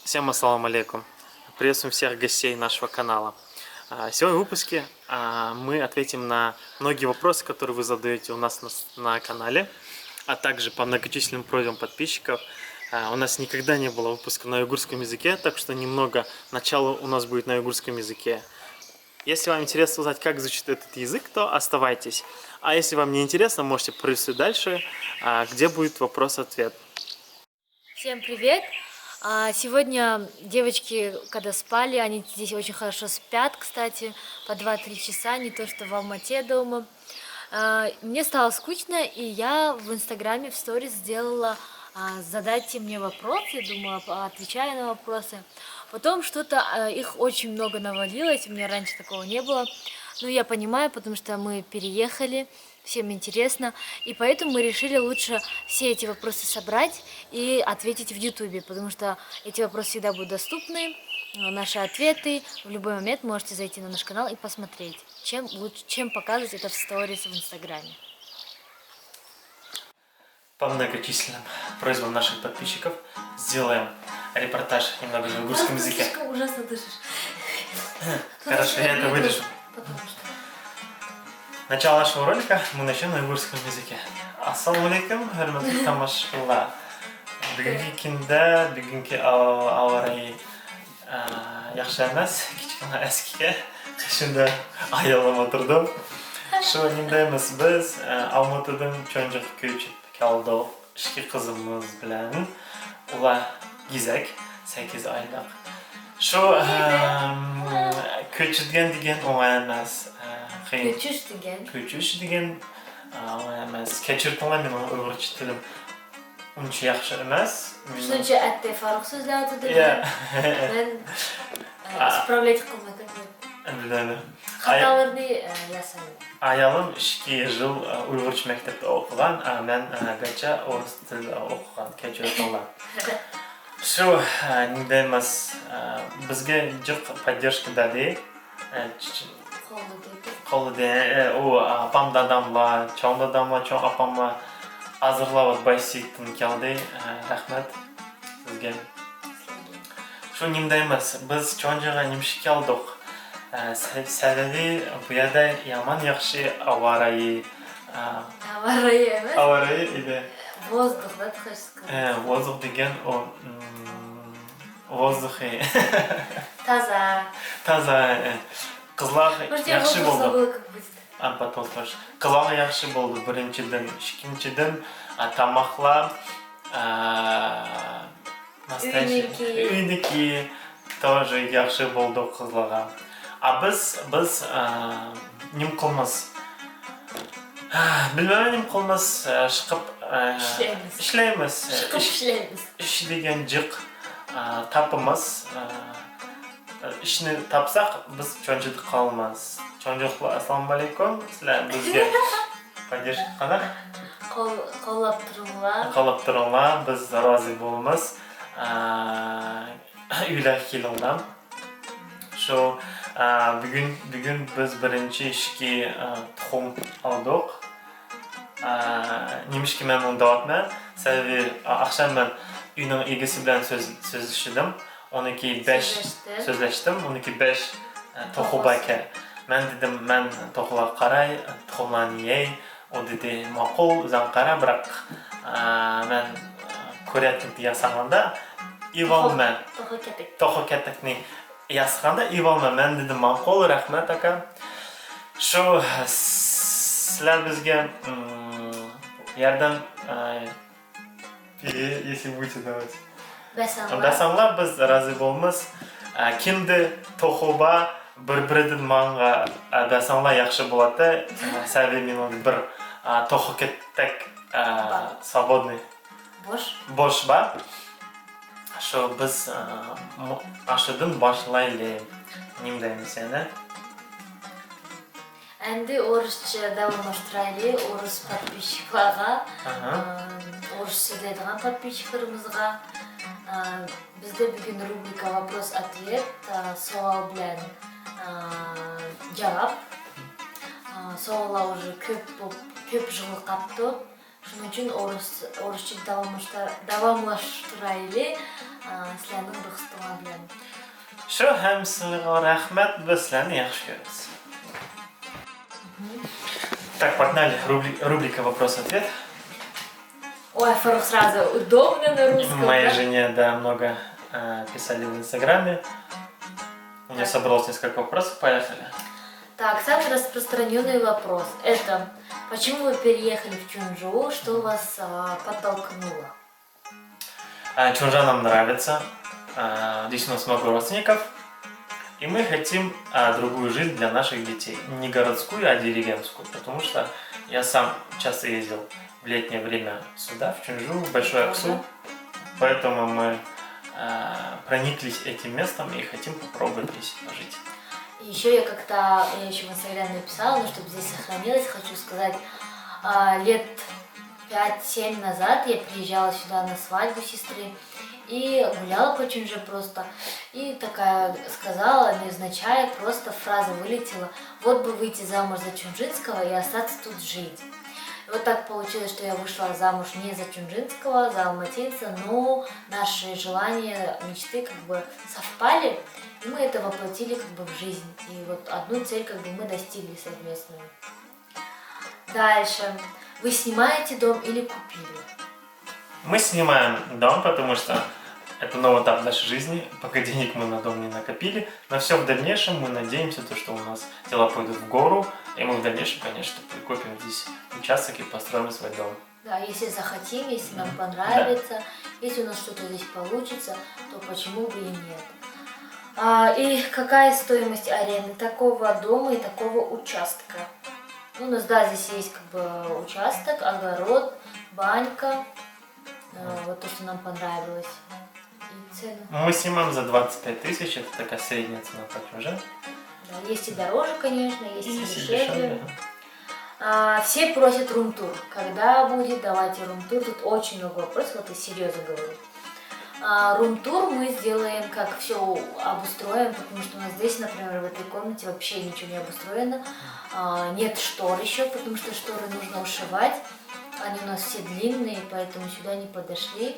Всем ассаламу алейкум. Приветствуем всех гостей нашего канала. Сегодня в выпуске мы ответим на многие вопросы, которые вы задаете у нас на канале, а также по многочисленным просьбам подписчиков. У нас никогда не было выпуска на уйгурском языке, так что немного начала у нас будет на уйгурском языке. Если вам интересно узнать, как звучит этот язык, то оставайтесь. А если вам не интересно, можете пролистнуть дальше, где будет вопрос-ответ. Всем привет! Сегодня девочки, когда спали, они здесь очень хорошо спят, кстати, по 2-3 часа, не то что в Алмате дома. Мне стало скучно, и я в Инстаграме в сторис сделала «Задайте мне вопросы», думала, отвечаю на вопросы. Потом что-то, их очень много навалилось, у меня раньше такого не было. Ну, я понимаю, потому что мы переехали, всем интересно, и поэтому мы решили лучше все эти вопросы собрать и ответить в Ютубе, потому что эти вопросы всегда будут доступны, наши ответы. В любой момент можете зайти на наш канал и посмотреть, чем показывать это в сторис в Инстаграме. По многочисленным просьбам наших подписчиков сделаем репортаж немного на уйгурском языке. Слишком ужасно дышишь. Хорошо, я это вырежу. Начало нашего ролика мы начнем на уйгурском языке. Ассаламу алейкум, хөрмәтле тамашачылар. Бүгінгі ауа райы яхшы эмес, кичкене эскиге. Шунда аялым отурдум. Шу ниндеймиз биз Алматыдан чоңжук көчүп келдик. Ички кызыбыз менен. Улар Гизек, 8 айлык. Шу көчүргөн деген оңай эмес. Көчүш деген оңай эмес. Кечиртиңер, менин уйгурча тилим унча яхшы эмес. Ушунча атте фарук сөзлөп атат. Мен исправлять кылмай Билем. хаталарды ясайм. Аялым 2 жыл уйгурча мектепте окуган, а мен гача орус тили окуган. Кечиртиңер. Шу ниндеймиз бизге жок поддержка дады. Колды у апам дадамла, чоң дадамла, чоң апамла азырлап байсыйттын келди. Рахмет сизге. Шу ниндеймиз биз чоңжуга немишке келдик. Себеби бу жерде яман жакшы ауа райы. Ауа райы эмес? Ауа райы иде. Воздух, да, ты хочешь сказать? Воздух деген о воздухи. Таза. Таза. Кызлар жакшы болду. Как Потом тоже. Кызлар жакшы болду. Биринчиден, экинчиден тамаклар настоящий үйдүки тоже жакшы болду кызларга. А биз нем кылмыз? Билбейм, нем кылмыз, шыгып иштейбиз. Шыгып иштейбиз. Иш деген жык тапымыз. Ишни тапсак, биз чоңжук калмайбыз. Чоңжуклар, ассаламу алейкум. Силер бизге поддержка кана? Коллап туруңлар. Коллап туруңлар, биз разы болобуз. Үйлөр келиңлар. Шу бүгүн биз биринчи ишке тухум алдык. Немишке мен муну дабатман? Себеби акшам мен үйнүн эгеси менен сөзлөшдүм. 12-5 сөзлөштүм. 12-5 тохуба экен. Мен дедим, мен тохуга карай, тухумларны ей. О деди, макул, өзүң кара, бирок мен көрөтүп ясаганда ивалмен. Тоху кетекни ясаганда ивалмен. Мен дедим, макул, рахмет ака. Шу силер бизге ярдам если будете давать. Бәсаңлар, біз разы болмыз. Кимді тохуба бір-бірден маңға бәсаңлар яқшы болады. Сәбі мен бір тоху кеттек свободный. Бош ба. Шо біз ашыдың башылайлы. Немдейміз яны. Энди орусча даамдаштырайлы, орус подписчикларга, орус сөйлөйдүгөн подписчикларыбызга. Бизде бүгүн рубрика вопрос-ответ, суал менен жаап. Суаллар уже көп жыл каптып. Шуның үчүн орусча давамлаштырайлы силердин уруксутуңар билем. Şu hem силерге рахмет, biz силерни яхшы көрөбүз. Так, погнали. Рубрика «Вопрос-ответ». Ой, Фарух сразу удобно на русском. Моей да? жене, да, много писали в Инстаграме. У нее собралось несколько вопросов, поехали. Так, самый распространенный вопрос. Это почему вы переехали в Чунжу? Что вас подтолкнуло? Чунжа нам нравится. Здесь у нас много родственников. И мы хотим другую жизнь для наших детей. Не городскую, а деревенскую. Потому что я сам часто ездил в летнее время сюда, в Чунжу, в Большой Аксу. Поэтому мы прониклись этим местом и хотим попробовать здесь пожить. Еще я еще в Инстаграме написала, но чтобы здесь сохранилось, хочу сказать, лет 5-7 назад я приезжала сюда на свадьбу сестры и гуляла по Чунже просто. И такая сказала, невзначай, просто фраза вылетела: вот бы выйти замуж за Чунжинского и остаться тут жить. И вот так получилось, что я вышла замуж не за Чунжинского, за алматинца, но наши желания, мечты как бы совпали, и мы это воплотили как бы в жизнь. И вот одну цель как бы мы достигли совместную. Дальше. Вы снимаете дом или купили? Мы снимаем дом, потому что это новый этап нашей жизни. Пока денег мы на дом не накопили. Но все в дальнейшем мы надеемся, что у нас дела пойдут в гору. И мы в дальнейшем, конечно, прикупим здесь участок и построим свой дом. Да, если захотим, если нам понравится, если у нас что-то здесь получится, то почему бы и нет. И какая стоимость аренды такого дома и такого участка? Ну, у нас, да, здесь есть как бы участок, огород, банька, вот то, что нам понравилось. И цену. Мы снимаем за 25 тысяч, это такая средняя цена по Чунже. Да, есть и дороже, конечно, есть и Есть и дешевле. дешевле. Все просят рум-тур. Когда будет, давайте рум-тур. Тут очень много вопросов, вот я серьезно говорю. Рум-тур мы сделаем, как все обустроим, потому что у нас здесь, например, в этой комнате вообще ничего не обустроено. Нет штор еще, потому что шторы нужно ушивать. Они у нас все длинные, поэтому сюда не подошли.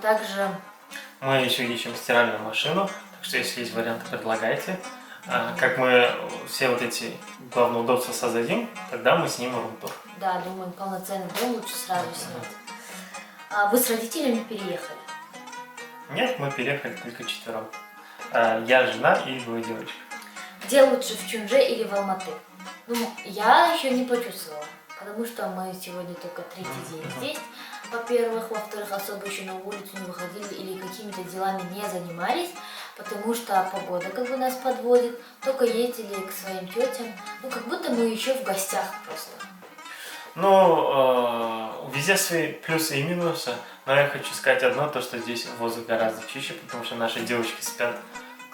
Также... Мы еще ищем стиральную машину, так что если есть варианты, предлагайте. Как мы все вот эти главные удобства создадим, тогда мы снимем рум-тур. Да, думаю, полноценный дом лучше сразу снять. Вы с родителями переехали? Нет, мы переехали только четвером. Я, жена и двое девочек. Где лучше, в Чунже или в Алматы? Ну, я еще не почувствовала, потому что мы сегодня только третий день здесь. Во-первых, во-вторых, особо еще на улицу не выходили или какими-то делами не занимались, потому что погода как бы нас подводит, только ездили к своим тетям, ну как будто мы еще в гостях просто. Ну, везде свои плюсы и минусы, но я хочу сказать одно, то что здесь воздух гораздо чище, потому что наши девочки спят.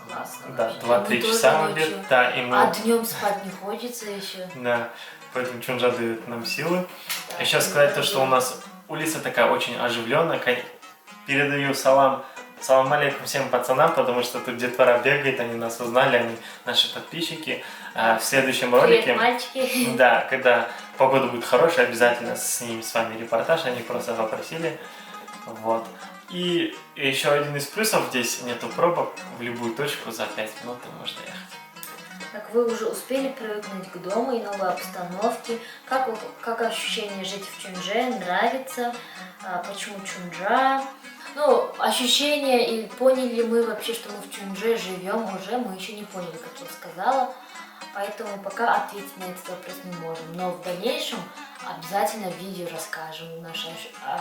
Классно. Да, 2-3 часа в обед, да, и мы... А днем спать не хочется еще. Да, поэтому Чунжа дает нам силы. Да, Еще сказать то, что у нас улица такая очень оживленная. Передаю салам алейкум всем пацанам, потому что тут детвора бегает, они нас узнали, они наши подписчики. В следующем ролике, привет, мальчики. да, когда погода будет хорошая, обязательно снимем с вами репортаж, они просто попросили. Вот. И еще один из плюсов, здесь нету пробок, в любую точку за 5 минут можно ехать. Так вы уже успели привыкнуть к дому и новой обстановке? Как ощущение жить в Чунже? Нравится? Почему Чунжа? Ну, ощущения, и поняли ли мы вообще, что мы в Чунже живем уже, мы еще не поняли, как я сказала. Поэтому пока ответить на этот вопрос не можем. Но в дальнейшем обязательно в видео расскажем наши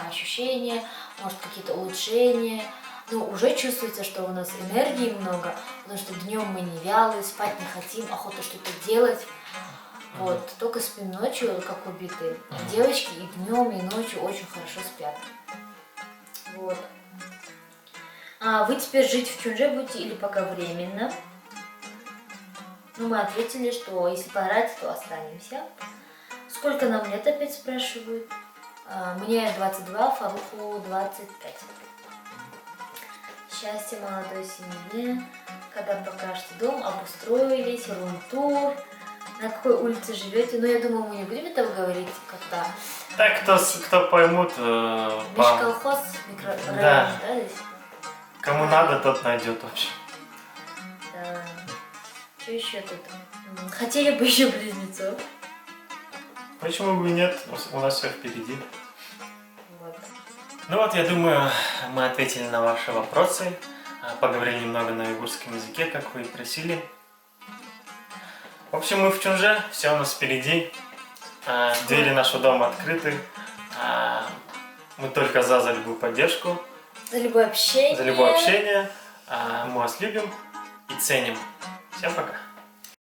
ощущения, может какие-то улучшения. Ну, уже чувствуется, что у нас энергии много, потому что днем мы не вялые, спать не хотим, охота что-то делать. Вот, только спим ночью, как убитые. Девочки и днем, и ночью очень хорошо спят. Вот. Вы теперь жить в Чунже будете или пока временно? Ну, мы ответили, что если понравится, то останемся. Сколько нам лет, опять спрашивают? Мне 22, Фаруху 25. Счастье молодой семье, когда покажете дом, обустроились, рум-тур, на какой улице живете. Ну, я думаю, мы не будем этого говорить, когда Так, кто поймут, Межколхоз, микрорайон, Да. да, здесь? кому надо, тот найдет вообще. Да. Что еще тут? Хотели бы еще близнецов. Почему бы и нет? У нас все впереди. Вот. Ну вот, я думаю, мы ответили на ваши вопросы, поговорили немного на уйгурском языке, как вы и просили. В общем, мы в Чунже, все у нас впереди. Двери нашего дома открыты. Мы только за любую поддержку, За любое общение. за любое общение. Мы вас любим и ценим. Всем пока.